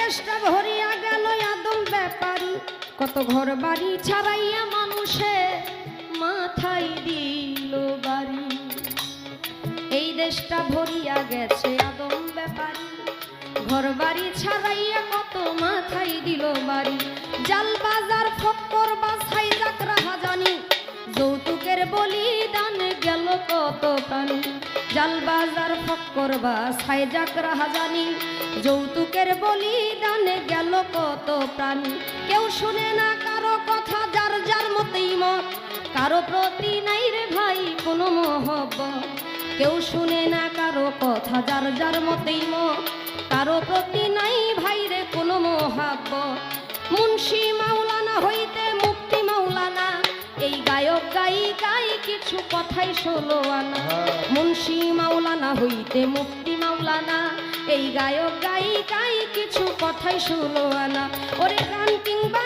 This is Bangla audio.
দেশটা ভরিয়া গেল আদম ব্যাপারী, কত ঘর বাড়ি ছাড়াইয়া মানুষে মাথায় দিল বাড়ি। এই দেশটা ভরিয়া গেছে আদম ব্যাপারী, ঘর বাড়ি ছাড়াইয়া কত মাথায় দিল বাড়ি। জাল বাজার ফক্কর বাছাই যাক রাহাজানি, যৌতুকের বলিদান গেল কত প্রাণী। জাল বাজার ফক্কর বাছাই যাক রাহাজানি, যৌতুকের বলিদান গেল কত প্রাণী। কেউ শুনে না কারো কথা, যার যার মতেই মত, কারো প্রতি নাই রে ভাই কোনো মহব্বত। কেউ শুনে না কারো কথা, যার যার মতেই মত, কারো প্রতি নাই ভাই রে কোনো মহাব্বত। মুন্সি মাওলানা হইতে মুফতি মাওলানা, এই গায়ক গায়িকায় কিছু কথাই ষোলো আনা। মুন্সি মাওলানা হইতে মুফতি মাওলানা, এই গায়ক গায়িকায় কিছু কথাই ষোলো আনা। ওরে গান কিংবা